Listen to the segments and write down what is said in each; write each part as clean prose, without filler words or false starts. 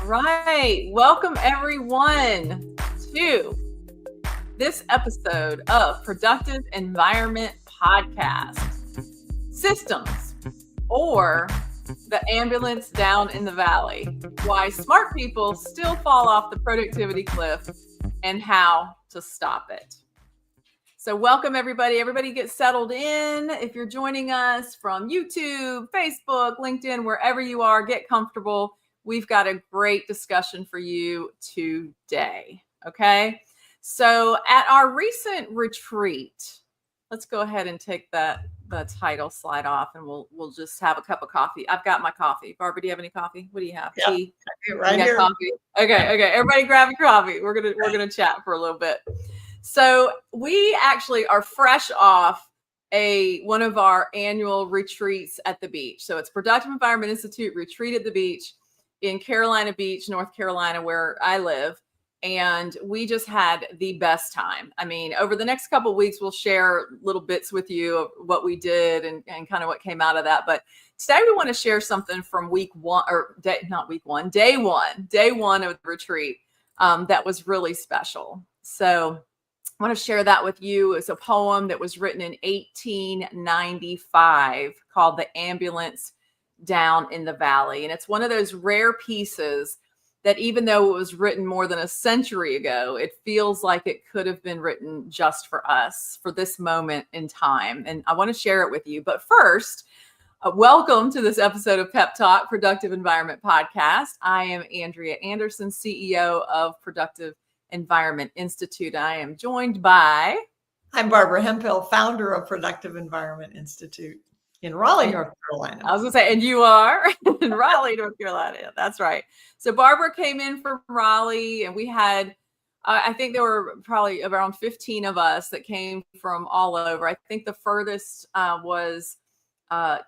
Right. Welcome everyone to this episode of Productive Environment Podcast. Systems, or the ambulance down in the valley. Why smart people still fall off the productivity cliff and how to stop it. So welcome everybody. Everybody get settled in. If you're joining us from YouTube, Facebook, LinkedIn, wherever you are, get comfortable. We've got a great discussion for you today. Okay. So at our recent retreat, let's go ahead and take the title slide off and we'll just have a cup of coffee. I've got my coffee. Barbara, do you have any coffee? What do you have? Yeah, Tea? right here. Coffee? Okay. Everybody grab your coffee. We're gonna chat for a little bit. So we actually are fresh off one of our annual retreats at the beach. So it's Productive Environment Institute retreat at the beach in Carolina Beach, North Carolina, where I live. And we just had the best time. I mean, over the next couple of weeks, we'll share little bits with you of what we did and kind of what came out of that. But today we want to share something from day one of the retreat that was really special. So I want to share that with you. It's a poem that was written in 1895 called The Ambulance Down in the Valley. And it's one of those rare pieces that even though it was written more than a century ago, it feels like it could have been written just for us, for this moment in time. And I want to share it with you. But first, welcome to this episode of PEPTalk, Productive Environment Podcast. I am Andrea Anderson, CEO of Productive Environment Institute. I am joined by... I'm Barbara Hemphill, founder of Productive Environment Institute in Raleigh, North Carolina. I was going to say, and you are in Raleigh, North Carolina. That's right. So Barbara came in from Raleigh, and we had, I think there were probably around 15 of us that came from all over. I think the furthest was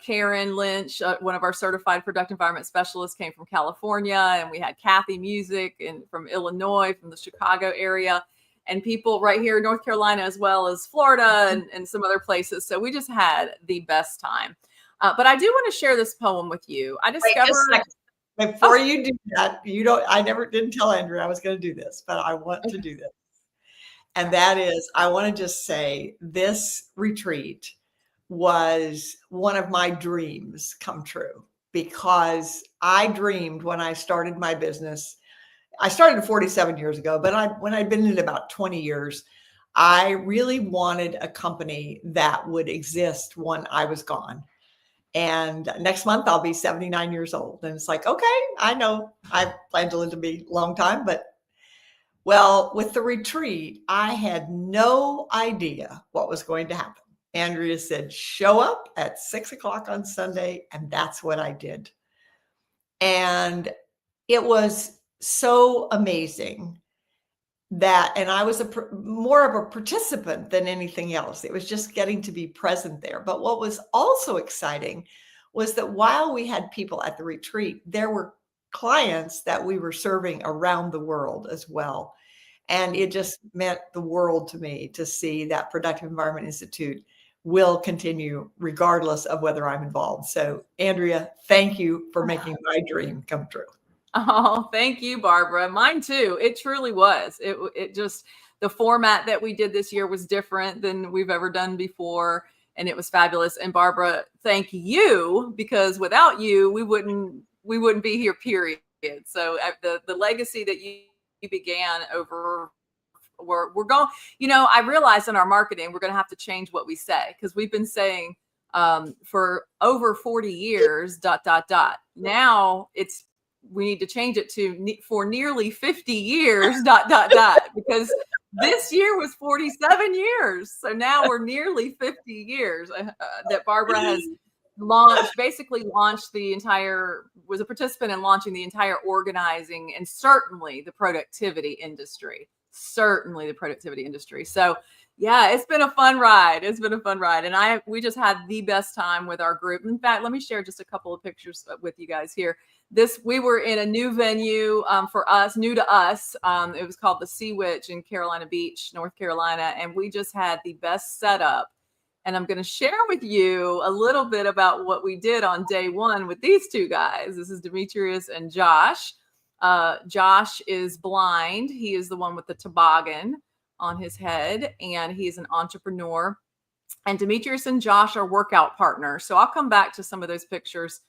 Karen Lynch, one of our certified productive environment specialists, came from California, and we had Kathy Music from Illinois, from the Chicago area, and people right here in North Carolina, as well as Florida and some other places. So we just had the best time. But I do want to share this poem with you. I discovered... Before you do that, I didn't tell Andrea I was going to do this, but I want to do this. And that is, I want to just say this retreat was one of my dreams come true, because I dreamed when I started my business. I started 47 years ago, but when I'd been in it about 20 years, I really wanted a company that would exist when I was gone. And next month I'll be 79 years old. And it's like, okay, I know I plan to live to be a long time, but well, with the retreat, I had no idea what was going to happen. Andrea said, show up at 6:00 on Sunday. And that's what I did. And it was so amazing and I was more of a participant than anything else. It was just getting to be present there. But what was also exciting was that while we had people at the retreat, there were clients that we were serving around the world as well. And it just meant the world to me to see that Productive Environment Institute will continue regardless of whether I'm involved. So Andrea, thank you for making my dream come true. Oh, thank you, Barbara. Mine too. It truly was. It just, the format that we did this year was different than we've ever done before. And it was fabulous. And Barbara, thank you, because without you, we wouldn't be here, period. So the legacy that you began over, we're going, I realized in our marketing, we're going to have to change what we say, because we've been saying for over 40 years, ... Now we need to change it to for nearly 50 years, ... because this year was 47 years. So now we're nearly 50 years that Barbara has was a participant in launching the entire organizing and certainly the productivity industry. So yeah, it's been a fun ride. And we just had the best time with our group. In fact, let me share just a couple of pictures with you guys here. We were in a new venue for us, new to us. It was called the Sea Witch in Carolina Beach, North Carolina. And we just had the best setup. And I'm going to share with you a little bit about what we did on day one with these two guys. This is Demetrius and Josh. Josh is blind. He is the one with the toboggan on his head, and he's an entrepreneur. And Demetrius and Josh are workout partners. So I'll come back to some of those pictures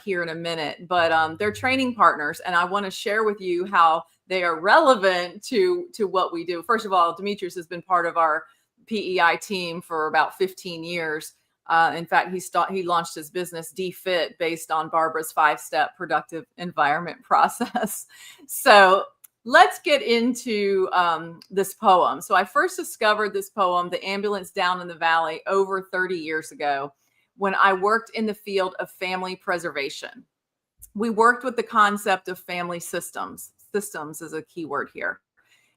here in a minute, but they're training partners. And I want to share with you how they are relevant to what we do. First of all, Demetrius has been part of our PEI team for about 15 years. In fact, he launched his business DFit based on Barbara's 5-step productive environment process. So let's get into this poem. So I first discovered this poem, The Ambulance Down in the Valley, over 30 years ago when I worked in the field of family preservation. We worked with the concept of family systems. Systems is a key word here.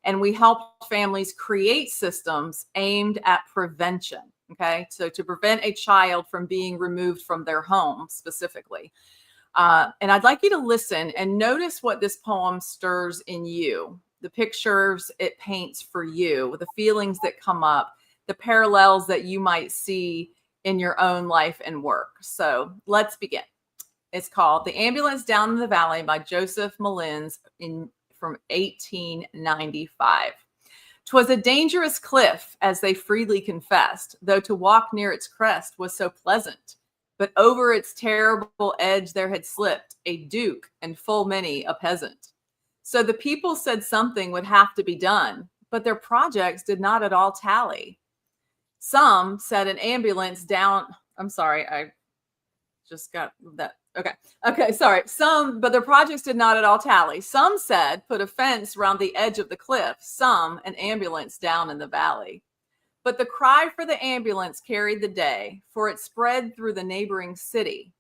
And we helped families create systems aimed at prevention. Okay, so to prevent a child from being removed from their home specifically. And I'd like you to listen and notice what this poem stirs in you, the pictures it paints for you, the feelings that come up, the parallels that you might see in your own life and work. So let's begin. It's called The Ambulance Down in the Valley by Joseph Mullins from 1895. 'Twas a dangerous cliff, as they freely confessed, though to walk near its crest was so pleasant. But over its terrible edge there had slipped a duke and full many a peasant. So the people said something would have to be done, but their projects did not at all tally. Some said an ambulance down. I'm sorry, I just got that. Okay, sorry. But their projects did not at all tally. Some said put a fence round the edge of the cliff. Some an ambulance down in the valley. But the cry for the ambulance carried the day, for it spread through the neighboring city.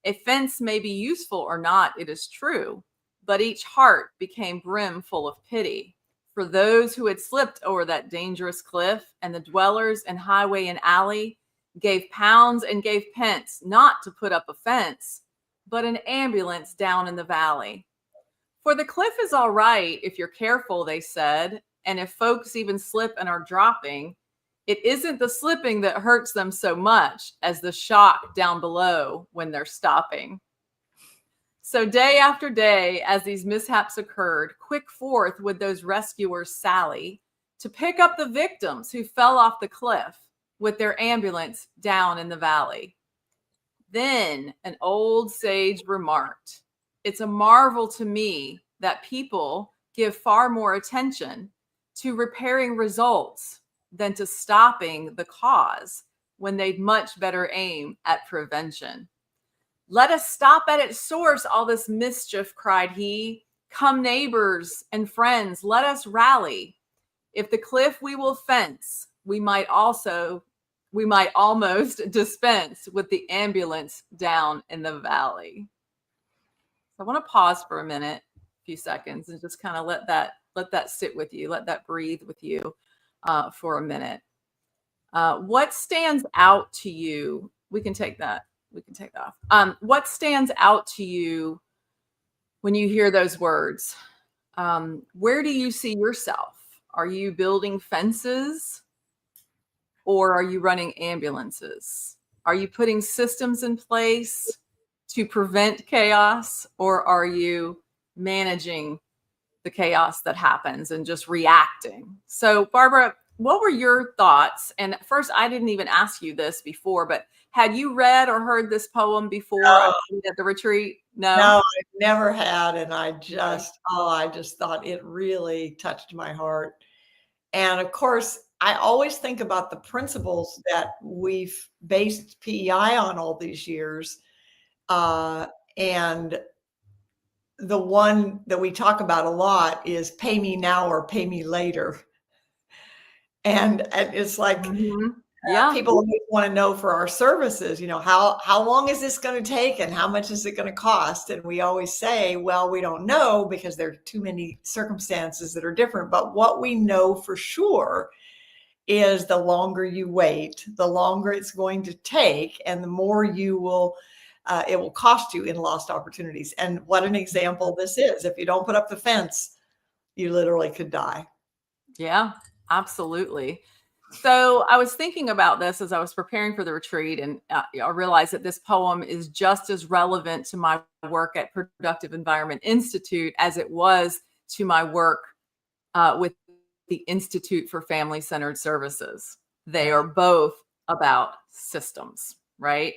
A fence may be useful or not, it is true, but each heart became brimful of pity for those who had slipped over that dangerous cliff, and the dwellers in highway and alley gave pounds and gave pence not to put up a fence, but an ambulance down in the valley. For the cliff is all right if you're careful, they said, and if folks even slip and are dropping, it isn't the slipping that hurts them so much as the shock down below when they're stopping. So day after day, as these mishaps occurred, quick forth would those rescuers sally to pick up the victims who fell off the cliff with their ambulance down in the valley. Then an old sage remarked, "It's a marvel to me that people give far more attention to repairing results than to stopping the cause when they'd much better aim at prevention. Let us stop at its source all this mischief," cried he. "Come, neighbors and friends, let us rally. If the cliff we will fence, we might almost dispense with the ambulance down in the valley." I want to pause for a few seconds, and just kind of let that sit with you, let that breathe with you for a minute. What stands out to you? We can take that off. What stands out to you when you hear those words? Where do you see yourself? Are you building fences? Or are you running ambulances? Are you putting systems in place to prevent chaos? Or are you managing the chaos that happens and just reacting? So, Barbara, what were your thoughts? And first, I didn't even ask you this before, but had you read or heard this poem before at the retreat? No, I never had. And I just thought it really touched my heart. And of course, I always think about the principles that we've based PEI on all these years. And the one that we talk about a lot is pay me now or pay me later. And it's like, people always want to know for our services, how long is this going to take and how much is it going to cost? And we always say, well, we don't know because there are too many circumstances that are different. But what we know for sure is the longer you wait, the longer it's going to take, and the more it will cost you in lost opportunities. And what an example this is. If you don't put up the fence, you literally could die. Yeah, absolutely. So I was thinking about this as I was preparing for the retreat, and I realized that this poem is just as relevant to my work at Productive Environment Institute as it was to my work with the Institute for Family-Centered Services. They are both about systems, right?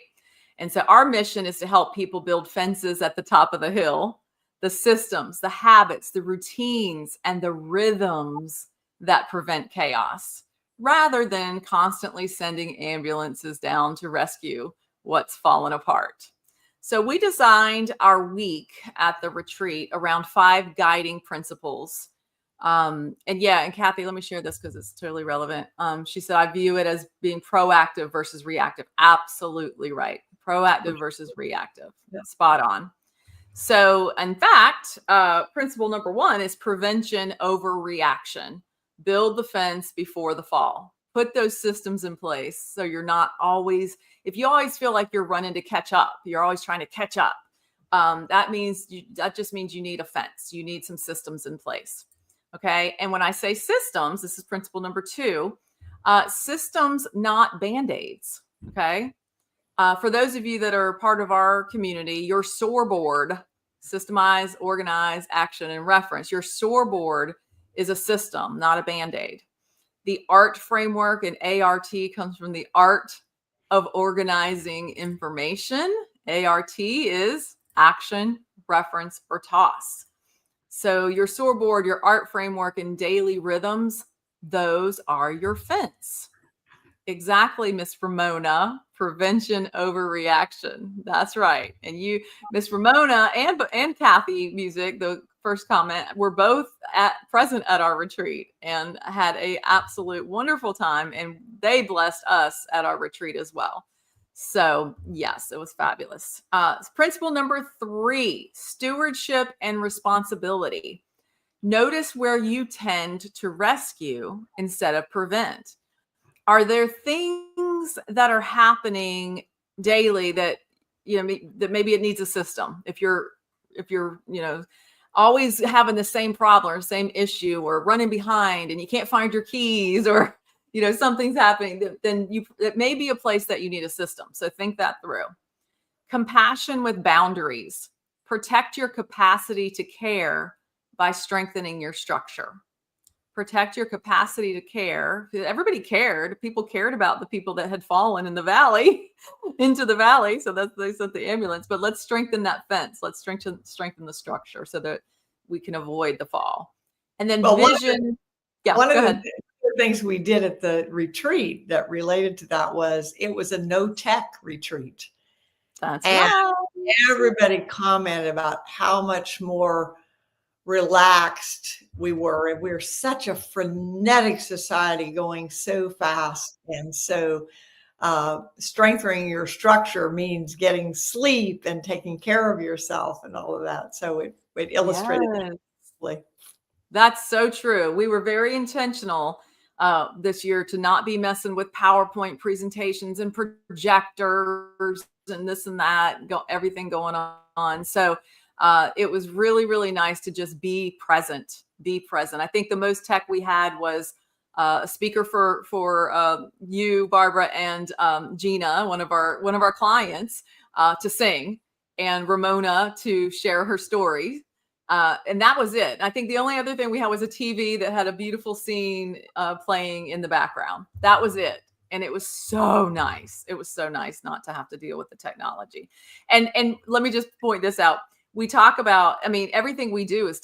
And so our mission is to help people build fences at the top of the hill, the systems, the habits, the routines, and the rhythms that prevent chaos, rather than constantly sending ambulances down to rescue what's fallen apart. So we designed our week at the retreat around 5 guiding principles. And Kathy, let me share this because it's totally relevant. She said, I view it as being proactive versus reactive. Absolutely right. Proactive versus reactive. Spot on. So in fact, principle number 1 is prevention over reaction. Build the fence before the fall. Put those systems in place so you're not always, if you always feel like you're running to catch up, you're always trying to catch up. That just means you need a fence. You need some systems in place. Okay. And when I say systems, this is principle number 2, systems, not Band-Aids. Okay. For those of you that are part of our community, your SOAR board, systemize, organize, action, and reference. Your SOAR board is a system, not a Band-Aid. The ART framework and ART comes from the art of organizing information. ART is action, reference, or toss. So your SOAR board, your ART framework, and daily rhythms, those are your fence. Exactly, Miss Ramona. Prevention over reaction. That's right. And you, Miss Ramona, and Kathy Music, the first comment, were both present at our retreat and had a absolute wonderful time. And they blessed us at our retreat as well. So yes, it was fabulous. Principle number 3, stewardship and responsibility. Notice where you tend to rescue instead of prevent. Are there things that are happening daily that, that maybe it needs a system? If you're, always having the same problem or same issue or running behind and you can't find your keys or, something's happening, then it may be a place that you need a system. So think that through. Compassion with boundaries. Protect your capacity to care by strengthening your structure. Protect your capacity to care. Everybody cared. People cared about the people that had fallen in the valley, into the valley. So they sent the ambulance. But let's strengthen that fence. Let's strengthen the structure so that we can avoid the fall. And then vision. One of the things we did at the retreat that related to that was it was a no tech retreat. That's right. Everybody commented about how much more relaxed we were, and we're such a frenetic society going so fast. And so strengthening your structure means getting sleep and taking care of yourself and all of that. So it illustrated. Yes. That's so true. We were very intentional this year to not be messing with PowerPoint presentations and projectors and this and that, everything going on. So it was really, really nice to just be present. I think the most tech we had was a speaker for you, Barbara, and Gina, one of our clients, to sing, and Ramona to share her story. And that was it. I think the only other thing we had was a TV that had a beautiful scene playing in the background. That was it. And it was so nice. It was so nice not to have to deal with the technology. And let me just point this out. We talk about, everything we do is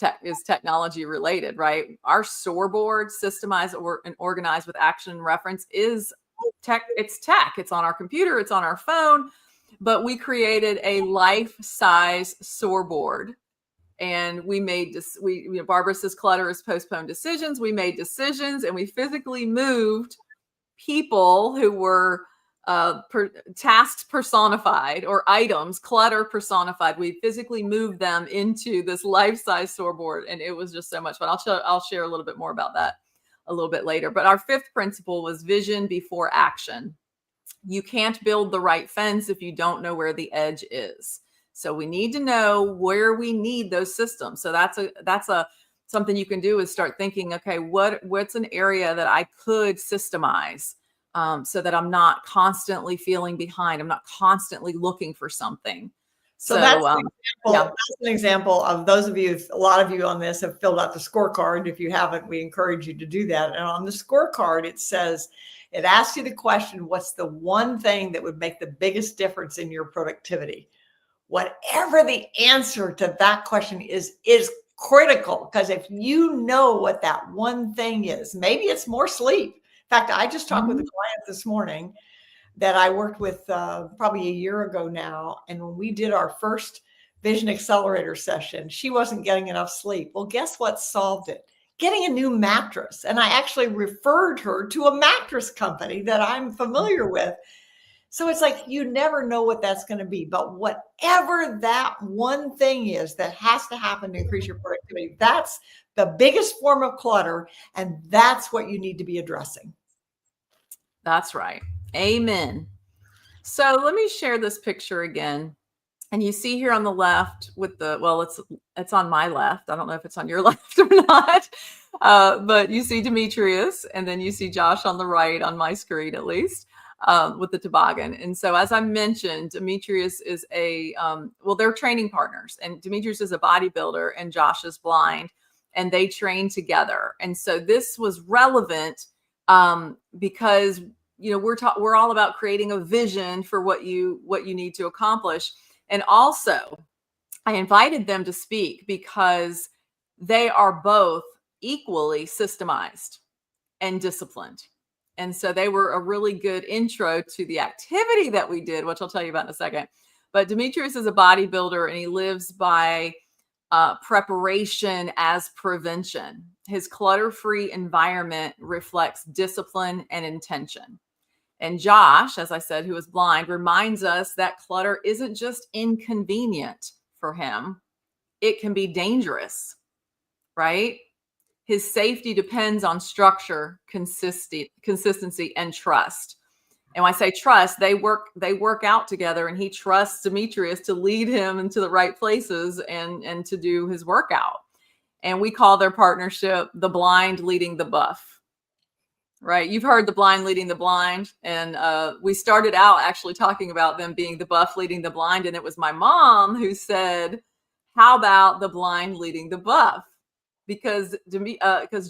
technology related, right? Our SOAR board, systemize and organize with action and reference, is tech. It's tech. It's on our computer. It's on our phone. But we created a life-size SOAR board. And we made this, Barbara says clutter is postponed decisions. We made decisions and we physically moved people who were tasks personified or items, clutter personified. We physically moved them into this life-size SOAR board, and it was just so much fun. I'll share a little bit more about that a little bit later. But our 5th principle was vision before action. You can't build the right fence if you don't know where the edge is. So we need to know where we need those systems. So that's a something you can do is start thinking, okay, what's an area that I could systemize, so that I'm not constantly feeling behind. I'm not constantly looking for something. So that's an example of those of you, a lot of you on this have filled out the scorecard. If you haven't, we encourage you to do that. And on the scorecard, it asks you the question, what's the one thing that would make the biggest difference in your productivity? Whatever the answer to that question is critical, because if you know what that one thing is, maybe it's more sleep. In fact, I just talked with a client this morning that I worked with probably a year ago now. And when we did our first Vision Accelerator session, she wasn't getting enough sleep. Well, guess what solved it? Getting a new mattress. And I actually referred her to a mattress company that I'm familiar with. So it's like, you never know what that's going to be, but whatever that one thing is that has to happen to increase your productivity, that's the biggest form of clutter. And that's what you need to be addressing. That's right. Amen. So let me share this picture again. And you see here on the left with it's on my left. I don't know if it's on your left or not. But you see Demetrius, and then you see Josh on the right on my screen, at least, with the toboggan. And so, as I mentioned, Demetrius is they're training partners, and Demetrius is a bodybuilder and Josh is blind, and they train together. And so this was relevant because we're all about creating a vision for what you need to accomplish. And also, I invited them to speak because they are both equally systemized and disciplined. And so they were a really good intro to the activity that we did, which I'll tell you about in a second. But Demetrius is a bodybuilder, and he lives by preparation as prevention. His clutter-free environment reflects discipline and intention. And Josh, as I said, who is blind, reminds us that clutter isn't just inconvenient for him. It can be dangerous, right? His safety depends on structure, consistency, and trust. And when I say trust, they work out together, and he trusts Demetrius to lead him into the right places and to do his workout. And we call their partnership the blind leading the buff. Right. You've heard the blind leading the blind. And we started out actually talking about them being the buff leading the blind. And it was my mom who said, how about the blind leading the buff? Because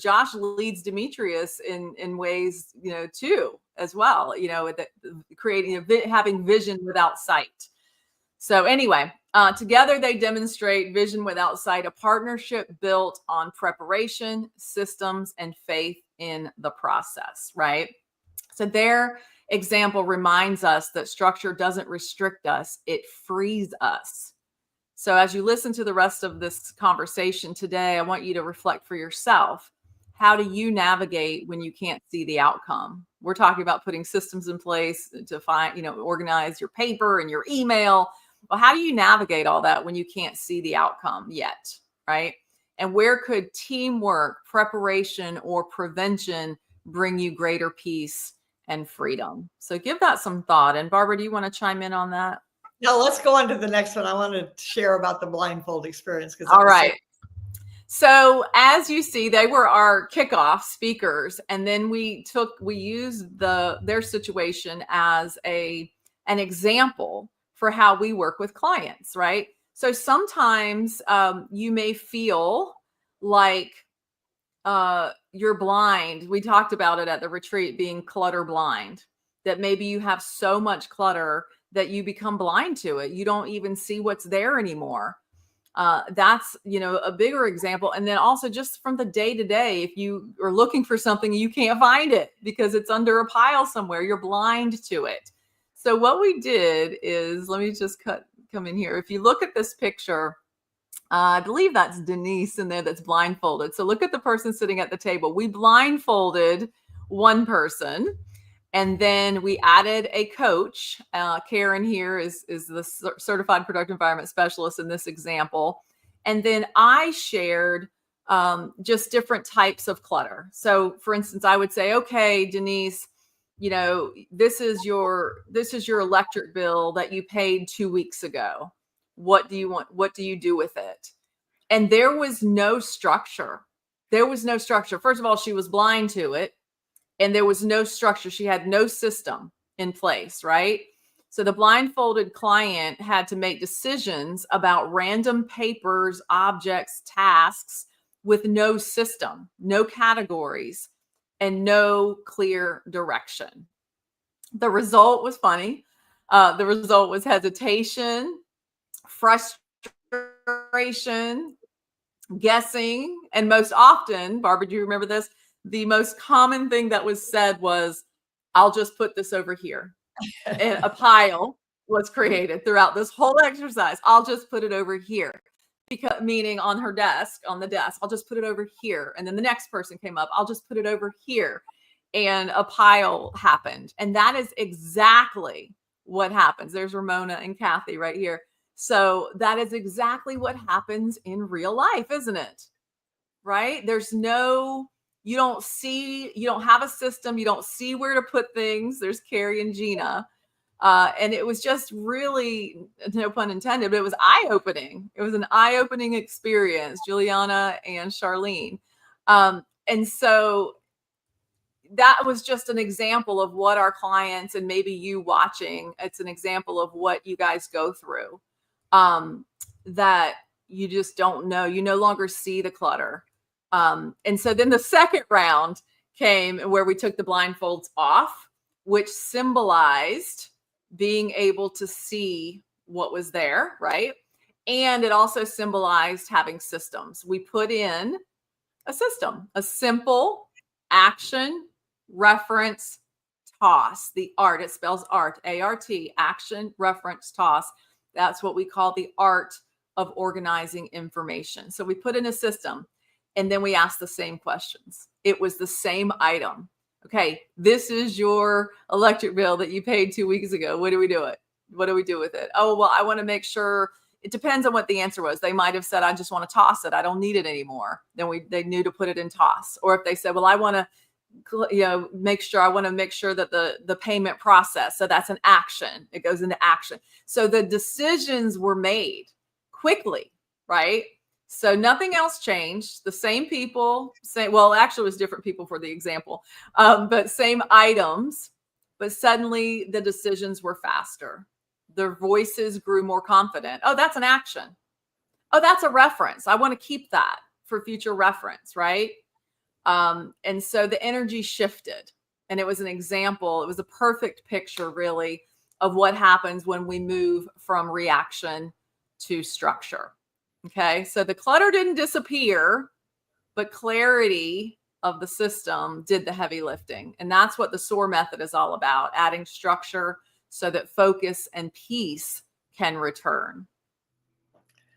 Josh leads Demetrius in ways, too, as well, having vision without sight. So anyway, together they demonstrate vision without sight, a partnership built on preparation, systems, and faith in the process, right? So their example reminds us that structure doesn't restrict us, it frees us. So as you listen to the rest of this conversation today, I want you to reflect for yourself. How do you navigate when you can't see the outcome? We're talking about putting systems in place to find, organize your paper and your email. Well, how do you navigate all that when you can't see the outcome yet, right? And where could teamwork, preparation, or prevention bring you greater peace and freedom? So give that some thought. And Barbara, do you want to chime in on that? No, let's go on to the next one. I want to share about the blindfold experience. All right. So as you see, they were our kickoff speakers. And then we used their situation as an example for how we work with clients, right? So sometimes you may feel like you're blind. We talked about it at the retreat, being clutter blind, that maybe you have so much clutter that you become blind to it. You don't even see what's there anymore. That's, a bigger example. And then also just from the day to day, if you are looking for something, you can't find it because it's under a pile somewhere, you're blind to it. So what we did is, let me just come in here. If you look at this picture, I believe that's Denise in there that's blindfolded. So look at the person sitting at the table. We blindfolded one person, and then we added a coach. Karen here is the certified productive environment specialist in this example. And then I shared just different types of clutter. So for instance, I would say, okay, Denise, this is your electric bill that you paid 2 weeks ago. What do you want? What do you do with it? And there was no structure. there was no structure. First of all, she was blind to it, and there was no structure. She had no system in place, right? So the blindfolded client had to make decisions about random papers, objects, tasks with no system, no categories, and no clear direction. The result was funny. The result was hesitation, frustration, guessing, and most often, Barbara, do you remember this? The most common thing that was said was, I'll just put this over here. And a pile was created throughout this whole exercise. I'll just put it over here. Because, meaning on the desk, I'll just put it over here. And then the next person came up, I'll just put it over here. And a pile happened. And that is exactly what happens. There's Ramona and Kathy right here. So that is exactly what happens in real life, isn't it? Right? You don't have a system. You don't see where to put things. There's Carrie and Gina. And it was just really, no pun intended, but it was eye-opening. It was an eye-opening experience, Juliana and Charlene. And so that was just an example of what our clients, and maybe you watching, it's an example of what you guys go through, that you just don't know. You no longer see the clutter. And so then the second round came where we took the blindfolds off, which symbolized being able to see what was there, right? And it also symbolized having systems. We put in a system, a simple action, reference, toss. The art, it spells art, A-R-T, action, reference, toss. That's what we call the art of organizing information. So we put in a system, and then we asked the same questions. It was the same item. Okay, this is your electric bill that you paid 2 weeks ago. What do we do with it? Oh, well, I want to make sure. It depends on what the answer was. They might have said, I just want to toss it. I don't need it anymore. Then they knew to put it in toss. Or if they said, well, I want to, make sure that the payment process. So that's an action. It goes into action. So the decisions were made quickly, right? So nothing else changed. The same people, actually it was different people for the example, but same items, but suddenly the decisions were faster. Their voices grew more confident. Oh, that's an action. Oh, that's a reference. I want to keep that for future reference, right? And so the energy shifted, and it was an example. It was a perfect picture, really, of what happens when we move from reaction to structure. Okay, so the clutter didn't disappear, but clarity of the system did the heavy lifting. And that's what the SOAR method is all about, adding structure so that focus and peace can return.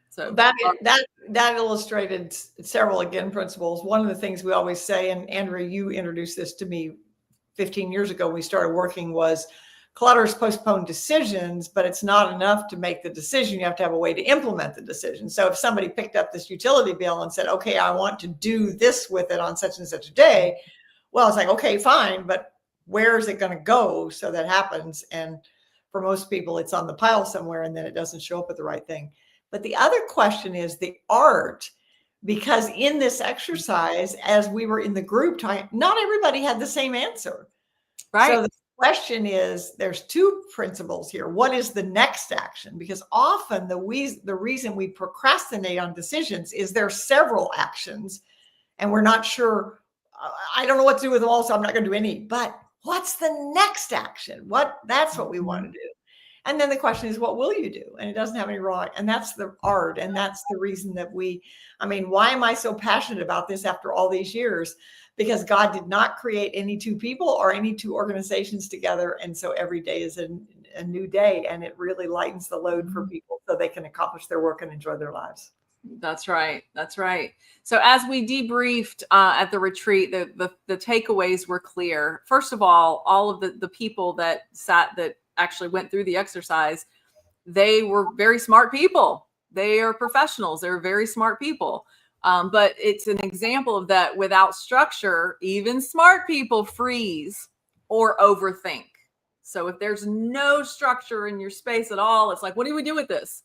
So that illustrated several, again, principles. One of the things we always say, and Andrea, you introduced this to me 15 years ago when we started working, was clutters postpone decisions, but it's not enough to make the decision. You have to have a way to implement the decision. So if somebody picked up this utility bill and said, okay, I want to do this with it on such and such a day, well, it's like, okay, fine, but where is it going to go so that happens? And for most people, it's on the pile somewhere, and then it doesn't show up at the right thing. But the other question is the art, because in this exercise, as we were in the group time, not everybody had the same answer. Right. So the question is, there's two principles here. What is the next action? Because often the reason we procrastinate on decisions is there are several actions, and we're not sure. I don't know what to do with them all, so I'm not going to do any. But what's the next action? That's what we want to do. And then the question is, what will you do? And it doesn't have any wrong. And that's the art. And that's the reason that why am I so passionate about this after all these years? Because God did not create any two people or any two organizations together. And so every day is a new day, and it really lightens the load for people so they can accomplish their work and enjoy their lives. That's right. That's right. So as we debriefed at the retreat, the takeaways were clear. First of all of the people that actually went through the exercise, they were very smart people. They are professionals. They're very smart people. But it's an example of that. Without structure, even smart people freeze or overthink. So if there's no structure in your space at all, it's like, what do we do with this?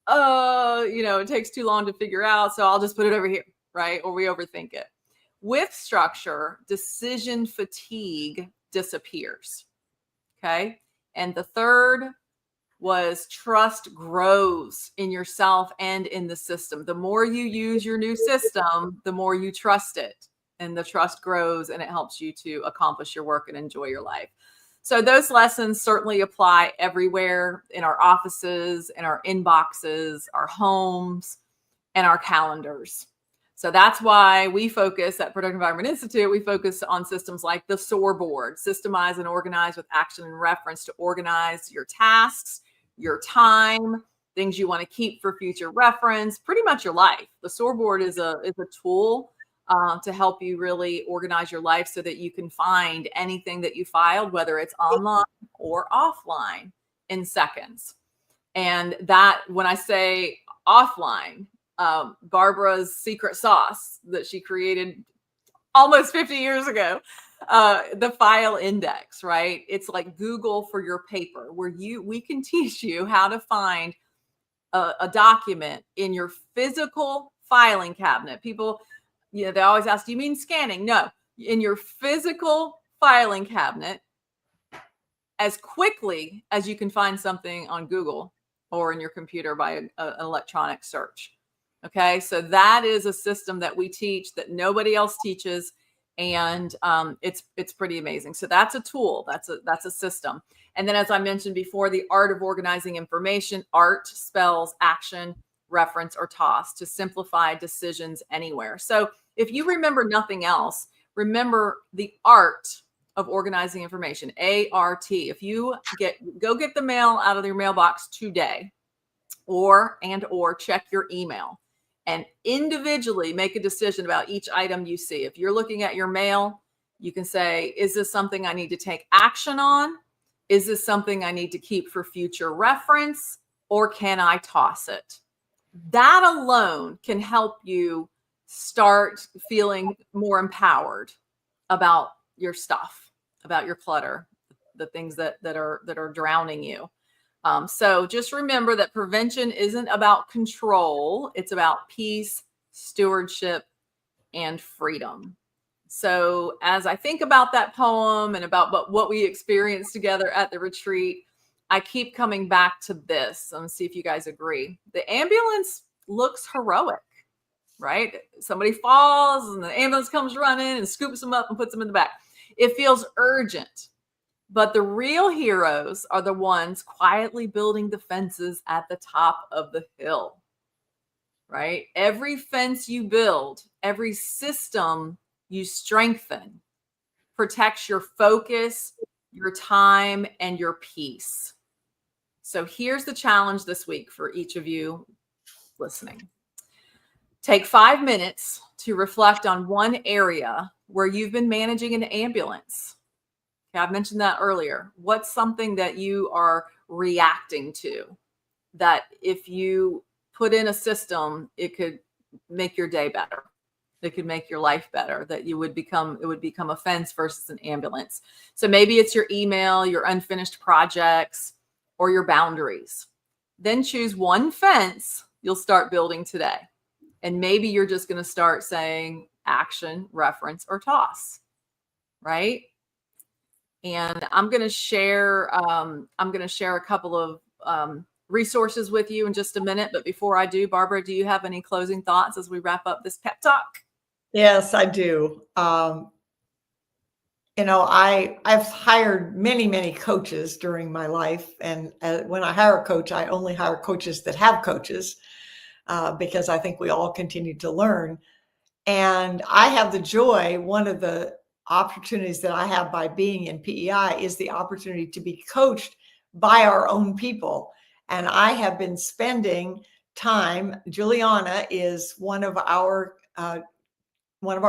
It takes too long to figure out, so I'll just put it over here, right? Or we overthink it. With structure, decision fatigue disappears. Okay. And the third was trust grows in yourself and in the system. The more you use your new system, the more you trust it. And the trust grows and it helps you to accomplish your work and enjoy your life. So those lessons certainly apply everywhere, in our offices, in our inboxes, our homes, and our calendars. So that's why we focus at Productive Environment Institute. We focus on systems like the SOAR Board, systemize and organize with action and reference, to organize your tasks, your time, things you want to keep for future reference, pretty much your life. The SOAR Board is a tool to help you really organize your life so that you can find anything that you filed, whether it's online or offline, in seconds. And that, when I say offline, Barbara's secret sauce that she created almost 50 years ago, the file index, right? It's like Google for your paper, where we can teach you how to find a document in your physical filing cabinet. People, they always ask, do you mean scanning? No, in your physical filing cabinet, as quickly as you can find something on Google or in your computer by an electronic search. Okay, so that is a system that we teach that nobody else teaches, and it's pretty amazing. So that's a tool, that's a system. And then, as I mentioned before, the art of organizing information. Art spells action, reference, or toss, to simplify decisions anywhere. So if you remember nothing else, remember the art of organizing information, ART. If you go get the mail out of your mailbox today, or check your email, and individually make a decision about each item you see. If you're looking at your mail, you can say, is this something I need to take action on? Is this something I need to keep for future reference? Or can I toss it? That alone can help you start feeling more empowered about your stuff, about your clutter, the things that are drowning you. So just remember that prevention isn't about control. It's about peace, stewardship, and freedom. So as I think about that poem and about what we experienced together at the retreat, I keep coming back to this. Let's see if you guys agree. The ambulance looks heroic, right? Somebody falls and the ambulance comes running and scoops them up and puts them in the back. It feels urgent. But the real heroes are the ones quietly building the fences at the top of the hill, right? Every fence you build, every system you strengthen, protects your focus, your time, and your peace. So here's the challenge this week for each of you listening. Take 5 minutes to reflect on one area where you've been managing an ambulance. I've mentioned that earlier. What's something that you are reacting to that if you put in a system, it could make your day better? It could make your life better, that it would become a fence versus an ambulance. So maybe it's your email, your unfinished projects, or your boundaries. Then choose one fence you'll start building today. And maybe you're just going to start saying action, reference, or toss, right? And I'm going to share a couple of resources with you in just a minute. But before I do, Barbara, do you have any closing thoughts as we wrap up this pep talk? Yes, I do. I've hired many coaches during my life. And when I hire a coach, I only hire coaches that have coaches because I think we all continue to learn. And I have the joy, one of the opportunities that I have by being in PEI is the opportunity to be coached by our own people. And I have been spending time. Juliana is one of our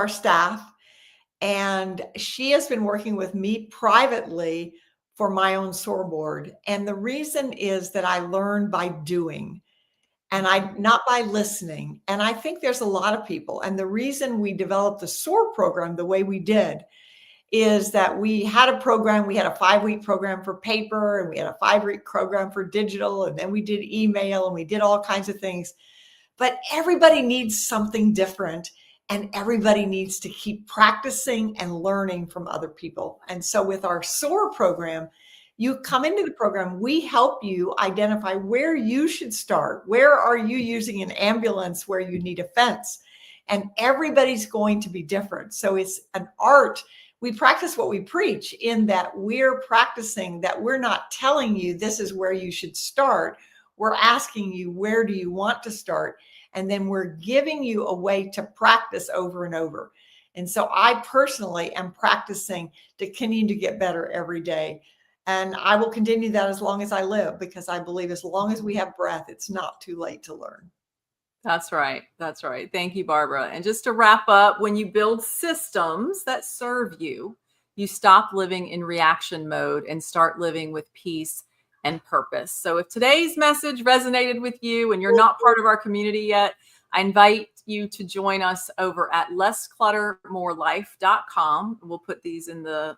staff, and she has been working with me privately for my own SOAR board. And the reason is that I learn by doing, and not by listening. And I think there's a lot of people. And the reason we developed the SOAR program the way we did is that we had a program. We had a 5-week program for paper, and we had a 5-week program for digital. And then we did email, and we did all kinds of things. But everybody needs something different. and everybody needs to keep practicing and learning from other people. And so with our SOAR program, you come into the program, we help you identify where you should start. Where are you using an ambulance where you need a fence? And everybody's going to be different. So it's an art. We practice what we preach, in that we're practicing that we're not telling you this is where you should start. We're asking you, where do you want to start? And then we're giving you a way to practice over and over. And so I personally am practicing to continue to get better every day. And I will continue that as long as I live, because I believe as long as we have breath, it's not too late to learn. That's right. That's right. Thank you, Barbara. And just to wrap up, when you build systems that serve you, you stop living in reaction mode and start living with peace and purpose. So if today's message resonated with you and you're not part of our community yet, I invite you to join us over at lesscluttermorelife.com. We'll put these in the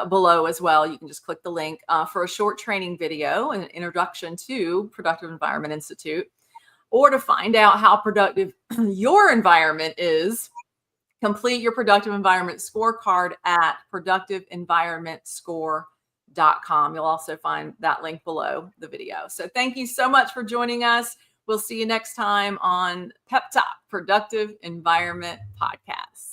below as well. You can just click the link for a short training video, an introduction to Productive Environment Institute, or to find out how productive your environment is. Complete your Productive Environment Scorecard at productiveenvironmentscore.com. You'll also find that link below the video. So thank you so much for joining us. We'll see you next time on PEPTalk, Productive Environment Podcast.